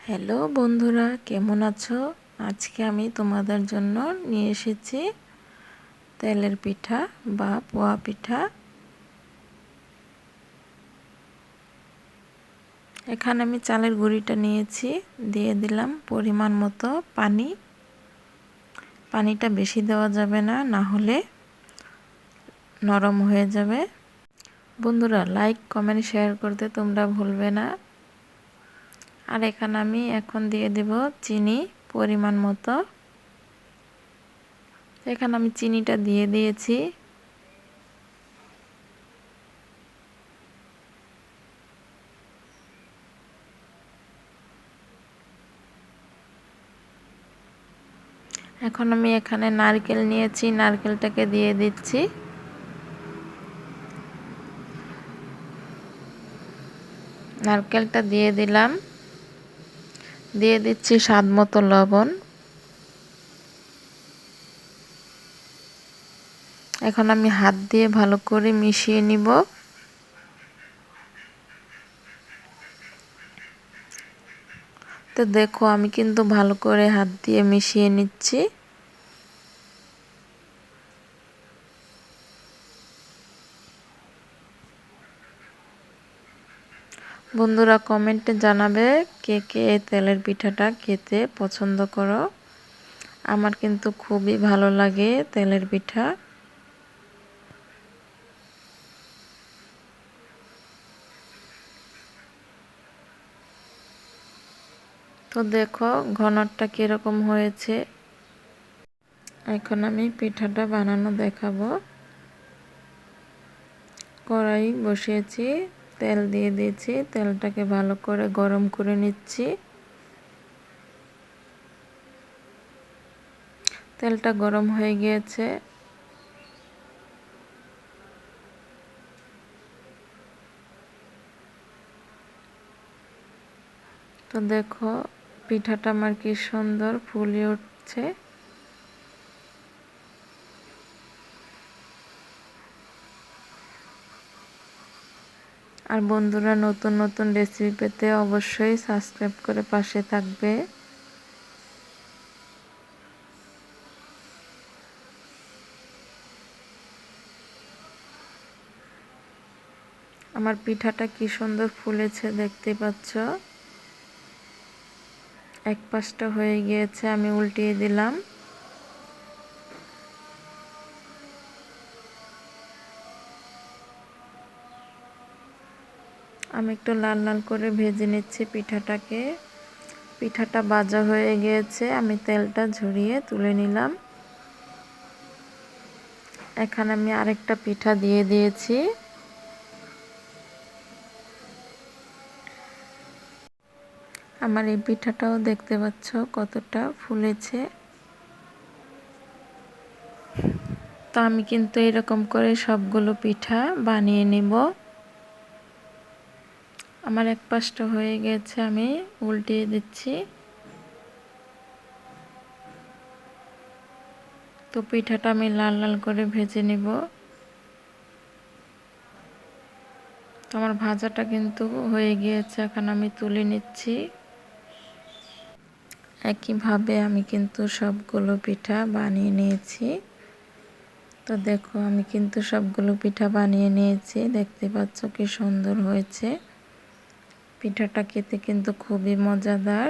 Hello বন্ধুরা, কেমন আছো? আজকে আমি তোমাদের জন্য নিয়ে এসেছি তেলের পিঠা বা পোয়া পিঠা। এখানে আমি চালের গুঁড়িটা নিয়েছি, দিয়ে দিলাম পরিমাণ মতো পানি। পানিটা বেশি দেওয়া যাবে না, না হলে নরম হয়ে যাবে। বন্ধুরা, লাইক কমেন্ট শেয়ার করতে তোমরা ভুলবে না। আর এখানে আমি এখন দিয়ে দেব চিনি পরিমাণ মতো। এখানে আমি চিনিটা দিয়ে দিয়েছি। এখন আমি এখানে নারকেল নিয়েছি, নারকেলটাকে দিয়ে দিচ্ছি। নারকেলটা দিয়ে দিলাম, দিয়ে দিচ্ছি স্বাদ মতো লবণ। এখন আমি হাত দিয়ে ভালো করে মিশিয়ে নিব। তো দেখো, আমি কিন্তু ভালো করে হাত দিয়ে মিশিয়ে নিচ্ছি। বন্ধুরা, কমেন্টে জানাবে কে কে এই তেলের পিঠাটা খেতে পছন্দ করো। আমার কিন্তু খুবই ভালো লাগে তেলের পিঠা। তো দেখো ঘনত্বটা কিরকম হয়েছে। এখন আমি পিঠাটা বানানো দেখাবো। কড়াই বসিয়েছি, তেল দিয়ে দিয়েছি, তেলটাকে ভালো করে গরম করে নিচ্ছি। তেলটা গরম হয়ে গিয়েছে। তো দেখো পিঠাটা আমার কি সুন্দর ফুলে উঠছে। আর বন্ধুরা, নতুন নতুন রেসিপি পেতে অবশ্যই সাবস্ক্রাইব করে পাশে থাকবে। আমার পিঠাটা কি সুন্দর ফুলেছে দেখতে পাচ্ছ। এক পাশটা হয়ে গিয়েছে, আমি উল্টিয়ে দিলাম। আমি একটু লাল লাল করে ভেজে নিচ্ছি পিঠাটাকে। পিঠাটা ভাজা হয়ে গিয়েছে, আমি তেলটা ঝরিয়ে তুলে নিলাম। এখানে আমি আরেকটা পিঠা দিয়ে দিয়েছি। আমার এই পিঠাটাও দেখতে পাচ্ছ কতটা ফুলেছে। তো আমি কিন্তু এরকম করে সবগুলো পিঠা বানিয়ে নেব। আমার এক পাশটা হয়ে গেছে, আমি উল্টিয়ে দিচ্ছি। তো পিঠাটা আমি লাল লাল করে ভেজে নেব। তো আমার ভাজাটা কিন্তু হয়ে গিয়েছে, এখন আমি তুলে নিচ্ছি। একইভাবে আমি কিন্তু সবগুলো পিঠা বানিয়ে নিয়েছি। তো দেখো, আমি কিন্তু সবগুলো পিঠা বানিয়ে নিয়েছি। দেখতে পাচ্ছ কি সুন্দর হয়েছে। পিঠাটা খেতে কিন্তু খুবই মজাদার।